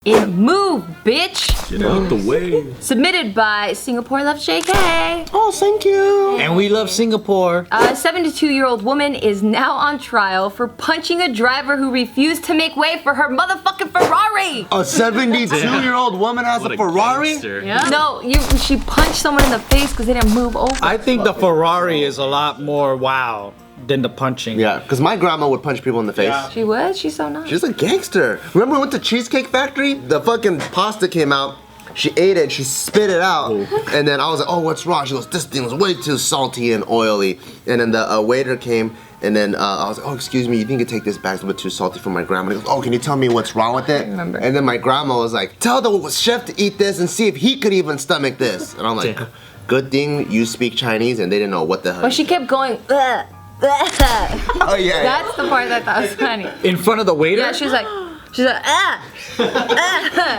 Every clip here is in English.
in Move, bitch. Get out the way. Submitted by Singapore Loves JK. Oh, thank you. And we love Singapore. A 72-year-old woman is now on trial for punching a driver who refused to make way for her motherfucking Ferrari. A 72-year-old woman has a Ferrari? Yeah. No, she punched someone in the face because they didn't move over. I think the Ferrari is a lot more wow than the punching. Yeah, because my grandma would punch people in the face. Yeah. She would? She's so nice. She's a gangster. Remember we went to Cheesecake Factory? The fucking pasta came out. She ate it, she spit it out, and then I was like, oh, what's wrong? She goes, this thing was way too salty and oily. And then the waiter came, and then I was like, oh, excuse me, you think you take this back? It's a bit too salty for my grandma. He goes, oh, can you tell me what's wrong with it? I remember. And then my grandma was like, tell the chef to eat this and see if he could even stomach this. And I'm like, good thing you speak Chinese, and they didn't know what the hell. But she kept going, ugh. Oh, yeah. That's the part that I thought was funny. In front of the waiter? Yeah, she's like,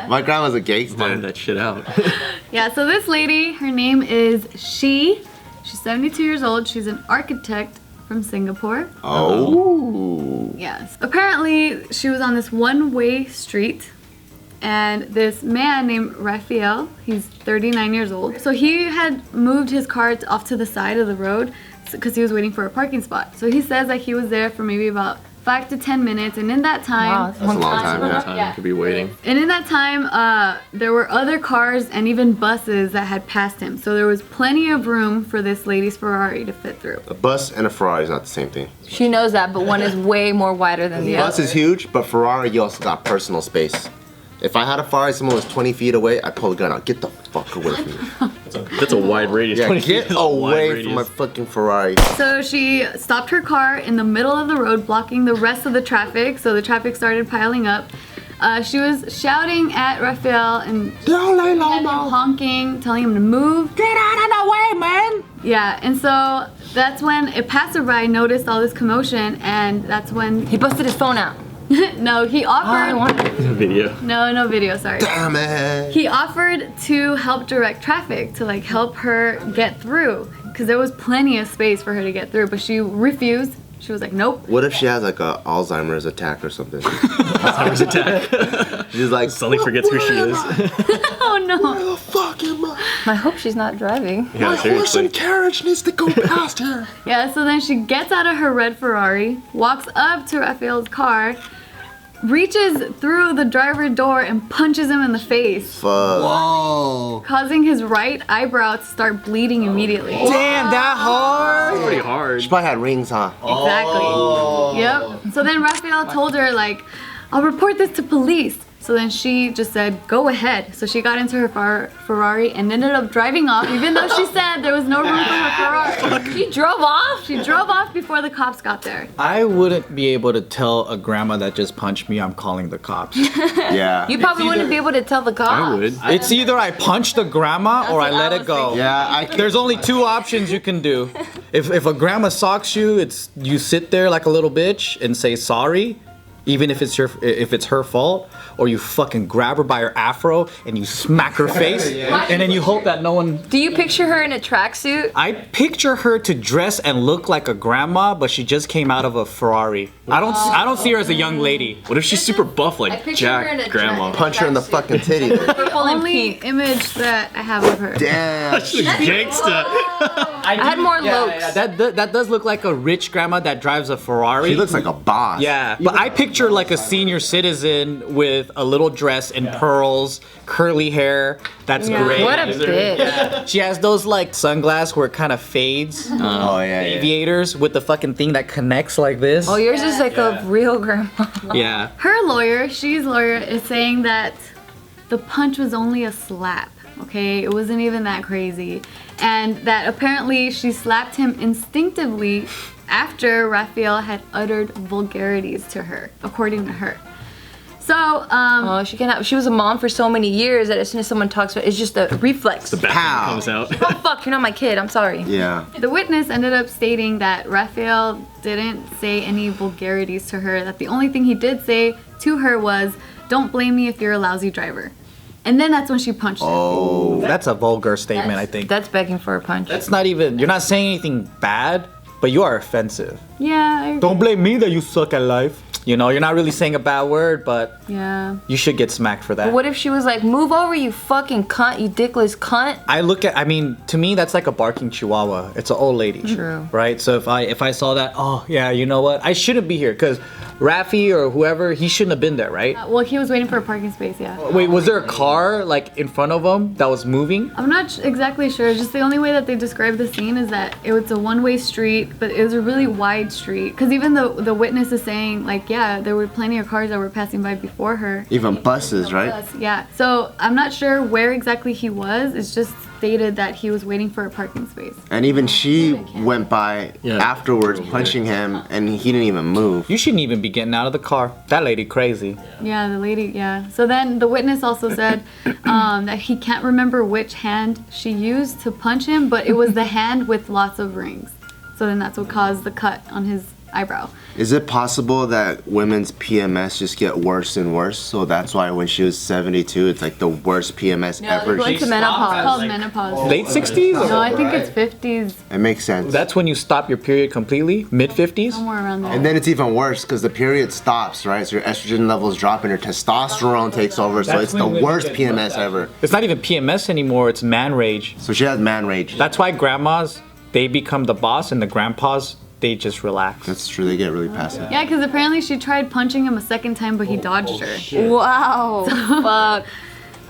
My grandma's a gangster. Find that shit out. Yeah, so this lady, her name is She's 72 years old. She's an architect from Singapore. Oh. Yes. Apparently, she was on this one-way street, and this man named Raphael, he's 39 years old. So he had moved his car off to the side of the road because he was waiting for a parking spot. So he says that he was there for maybe about 5 to 10 minutes, and in that time, That's a long time, yeah. Time could be waiting. And in that time, there were other cars and even buses that had passed him. So there was plenty of room for this lady's Ferrari to fit through. A bus and a Ferrari is not the same thing. she knows that, but one is way more wider than the other. Bus is huge, but Ferrari, you also got personal space. If I had a Ferrari, someone was 20 feet away, I'd pull the gun out. Get the fuck away from me. That's a wide radius. Yeah, 20 get feet is a wide away radius. from my fucking Ferrari. So she stopped her car in the middle of the road, blocking the rest of the traffic. So the traffic started piling up. She was shouting at Raphael and honking, telling him to move. Get out of the way, man! Yeah, and so that's when a passerby noticed all this commotion, and that's when He busted his phone out. no, he offered. Video. No video. Sorry. Damn it. He offered to help direct traffic, to like help her get through, because there was plenty of space for her to get through, but she refused. She was like, nope. What if she has like a Alzheimer's attack or something? Alzheimer's attack. She's like, Suddenly forgets who she is. Oh no. Where the fuck am I? I hope she's not driving. Yeah, My horse seriously. and carriage needs to go past here. Yeah, so then she gets out of her red Ferrari, walks up to Raphael's car, reaches through the driver's door and punches him in the face, Fuck. Whoa. causing his right eyebrow to start bleeding immediately. Damn, that hard? Pretty hard. She probably had rings, huh? Exactly. Yep. So then Raphael told her, like, I'll report this to police. So then she just said, go ahead. So she got into her Ferrari and ended up driving off, even though she said there was no room for her Ferrari. She drove off? She drove off before the cops got there. I wouldn't be able to tell a grandma that just punched me I'm calling the cops. Yeah. You probably wouldn't be able to tell the cops. I would. It's either I punch the grandma or I That's what let I it was go. thinking. Yeah, I can. There's only two options you can do. If a grandma socks you, it's you sit there like a little bitch and say sorry, even if it's her fault, or you fucking grab her by her afro and you smack her face, and then you hope that no one. Do you picture her in a tracksuit? I picture her to dress and look like a grandma, but she just came out of a Ferrari. I don't see her as a young lady. What if she's super buff I like picture her in a Jack Grandma? Punch her in the fucking titty. The only image that I have of her. Damn. She's gangsta. I had more looks. That does look like a rich grandma that drives a Ferrari. She looks like a boss. Yeah, but I picture like a senior citizen with a little dress and pearls, curly hair. That's great. What a bitch. She has those like sunglasses where it kind of fades. Oh, yeah. Aviators with the fucking thing that connects like this. Oh, yours is like a real grandma. Yeah. Her lawyer, she's lawyer, is saying that the punch was only a slap, okay? It wasn't even that crazy. And that apparently she slapped him instinctively after Raphael had uttered vulgarities to her, according to her. So, Oh, she was a mom for so many years that as soon as someone talks about it, it's just a reflex. The back Pow. comes out. Oh fuck, you're not my kid, I'm sorry. Yeah. the witness ended up stating that Raphael didn't say any vulgarities to her, that the only thing he did say to her was, don't blame me if you're a lousy driver. And then that's when she punched him. Oh. That's a vulgar statement, I think. That's begging for a punch. That's not even, you're not saying anything bad, but you are offensive. Yeah, I agree. Don't blame me that you suck at life. You know, you're not really saying a bad word, but Yeah. you should get smacked for that. But what if she was like, move over, you fucking cunt, you dickless cunt? I mean, to me, that's like a barking chihuahua. It's an old lady. True. Right? So if I saw that, oh, yeah, you know what? I shouldn't be here because Rafi or whoever, he shouldn't have been there, right? Well, he was waiting for a parking space, yeah. Wait, was there a car like in front of him that was moving? I'm not exactly sure. Just the only way that they describe the scene is that it was a one-way street, but it was a really wide street. Because even the witness is saying, like, yeah, there were plenty of cars that were passing by before her. Even buses, right? Yeah. So I'm not sure where exactly he was. It's just stated that he was waiting for a parking space. And even she went by Yeah. afterwards, punching him, and he didn't even move. You shouldn't even be getting out of the car. That lady crazy. Yeah, the lady, yeah. So then the witness also said that he can't remember which hand she used to punch him, but it was the hand with lots of rings. So then that's what caused the cut on his eyebrow. Is it possible that women's PMS just get worse and worse? So that's why when she was 72, it's like the worst PMS ever. Going to It's menopause. called menopause. Late 60s? No, I think it's 50s, It makes sense. That's when you stop your period completely? Mid 50s? somewhere around there. And then it's even worse because the period stops, right? So your estrogen levels drop and your testosterone takes over. So it's the worst PMS ever. It's not even PMS anymore, it's man rage. So she has man rage. That's why grandmas, they become the boss, and the grandpas, they just relax. That's true. They get really passive. Yeah, because apparently she tried punching him a second time, but he dodged her. Wow. Fuck.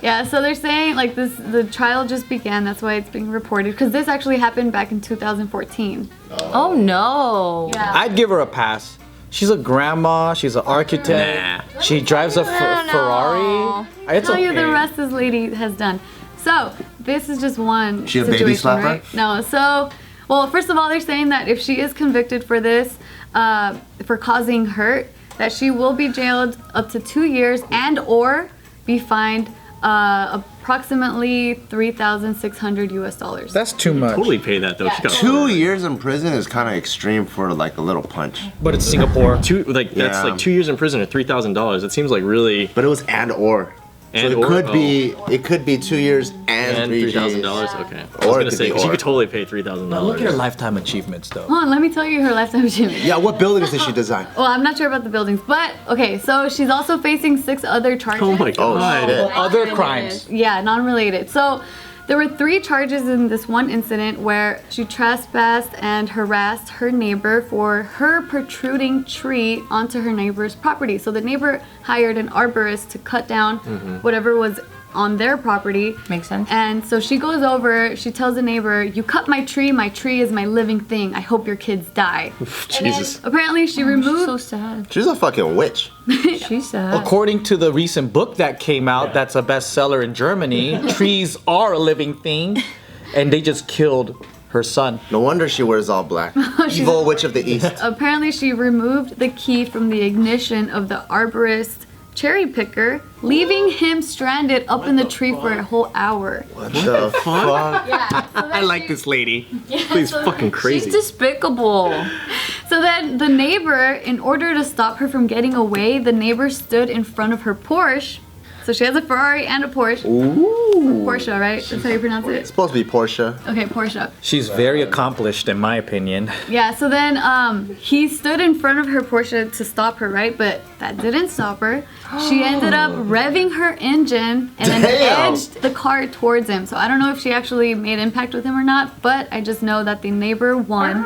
Yeah, so they're saying like the trial just began. That's why it's being reported. Because this actually happened back in 2014. Oh no. Yeah. I'd give her a pass. She's a grandma, she's an architect, she drives a Ferrari. It's Tell you the okay. rest this lady has done. So this is just one She a baby situation, slapper? right? No. So, well, first of all, they're saying that if she is convicted for this, for causing hurt, that she will be jailed up to 2 years and or be fined approximately $3,600 US. That's too much. Totally pay that though. She got 2 years in prison is kind of extreme for like a little punch. But it's Singapore. that's Yeah. like 2 years in prison or $3,000. It seems like really. But it was and or. And so or, it could be 2 years and And three $3,000. Gs. Okay. I Or was it gonna could say be because you or. could totally pay $3,000. Look at her lifetime achievements though. Hold on, let me tell you her lifetime achievement. Yeah, what buildings did she design? Well, I'm not sure about the buildings, but okay, so she's also facing 6 other charges. Oh my god. shit. Other crimes. Yeah, non-related. So there were 3 charges in this one incident where she trespassed and harassed her neighbor for her protruding tree onto her neighbor's property. So the neighbor hired an arborist to cut down whatever was on their property. Makes sense. And so she goes over, she tells the neighbor, "You cut my tree is my living thing. I hope your kids die." Jesus. Apparently she removed So sad. She's a fucking witch. She's sad. According to the recent book that came out, that's a bestseller in Germany, trees are a living thing, and they just killed her son. No wonder she wears all black. Evil witch of the east. Apparently, she removed the key from the ignition of the arborist cherry picker, leaving him stranded up in the tree for a whole hour. What the fuck? I like this lady. She's fucking crazy. She's despicable. So then the neighbor, in order to stop her from getting away, the neighbor stood in front of her Porsche. So she has a Ferrari and a Porsche. Ooh. Porsche, right? That's how you pronounce it? Supposed to be Portia. Okay, Porsche. She's very accomplished, in my opinion. Yeah, so then he stood in front of her Porsche to stop her, right? But that didn't stop her. She ended up revving her engine and then Damn. edged the car towards him. So I don't know if she actually made impact with him or not, but I just know that the neighbor won.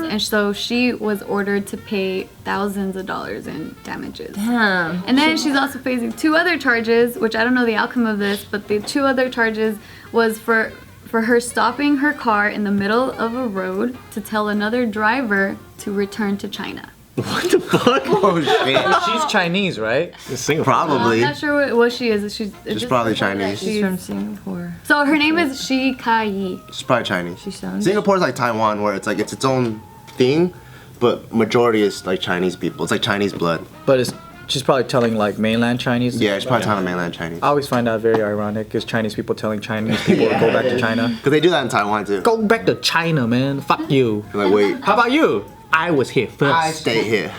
And so she was ordered to pay thousands of dollars in damages. Damn. And then she's also facing 2 other charges, which I don't know the outcome of this, but the 2 other charges was for her stopping her car in the middle of a road to tell another driver to return to China. What the fuck? Oh shit. She's Chinese, right? Singapore. I'm Probably. not sure what she is. She's probably Chinese. She's from Singapore. So her name is Shi Kai. She's probably Chinese. She sounds. Singapore's like Taiwan, where it's like it's its own thing, but majority is like Chinese people. It's like Chinese blood. But she's probably telling like mainland Chinese. Yeah, she's probably telling mainland Chinese. I always find that very ironic, because Chinese people telling Chinese people to go back to China. Because they do that in Taiwan too. Go back to China, man. Fuck you. Like, wait, How about you? I was here first. I stay here.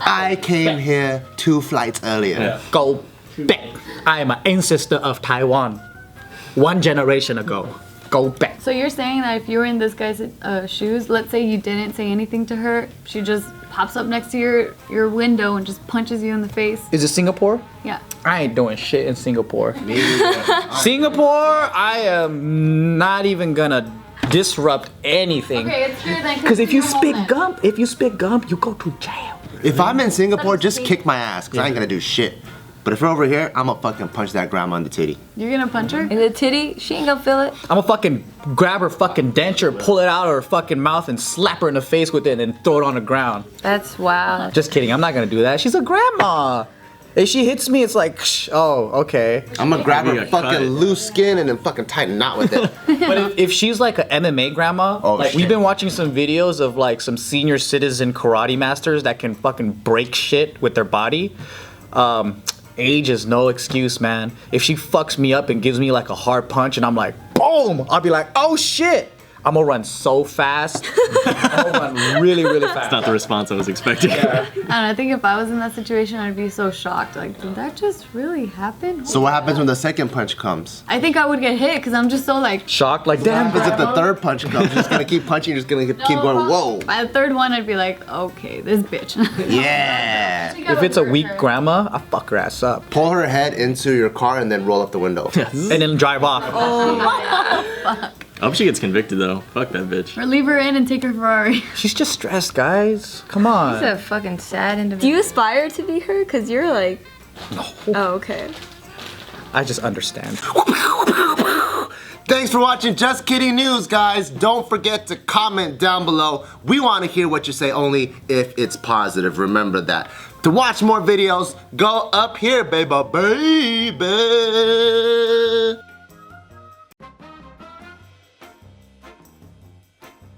I came here 2 flights earlier. Go back. I am an ancestor of Taiwan. 1 generation ago. Go back. So you're saying that if you were in this guy's shoes, let's say you didn't say anything to her, she just pops up next to your window and just punches you in the face. Is it Singapore? Yeah. I ain't doing shit in Singapore. Singapore, I am not even gonna disrupt anything. Okay, it's true then. Because if you spit moment. gum, you go to jail. If I'm in Singapore, just kick my ass, because I ain't gonna do shit. But if we're over here, I'm gonna fucking punch that grandma in the titty. You're gonna punch her? In the titty, she ain't gonna feel it. I'm gonna fucking grab her fucking denture, pull it out of her fucking mouth, and slap her in the face with it and throw it on the ground. That's wild. Just kidding, I'm not gonna do that. She's a grandma. If she hits me, it's like, oh, okay. I'm gonna grab her Maybe a fucking cut. loose skin and then fucking tighten a knot with it. But if she's like an MMA grandma, Oh, like shit. we've been watching some videos of like some senior citizen karate masters that can fucking break shit with their body. Age is no excuse, man. If she fucks me up and gives me like a hard punch and I'm like, boom, I'll be like, oh shit. I'm gonna run so fast. I'm gonna run really, really fast. That's not the response I was expecting. I think if I was in that situation, I'd be so shocked. Like, did that just really happen? So what happens when the second punch comes? I think I would get hit because I'm just so like. Shocked, like What damn. happens if the third punch comes? You're just gonna keep punching, you're just gonna keep going, whoa. By the third one, I'd be like, okay, this bitch. Yeah. If it's a weak grandma, I fuck her ass up Pull her head into your car and then roll up the window. and then drive off. I hope she gets convicted though. Fuck that bitch. Or leave her in and take her Ferrari. She's just stressed, guys. Come on. She's a fucking sad Do individual. you aspire to be her? Because you're like. No. Oh, okay. I just understand. Thanks for watching Just Kidding News, guys. Don't forget to comment down below. We want to hear what you say, only if it's positive. Remember that. To watch more videos, go up here, baby.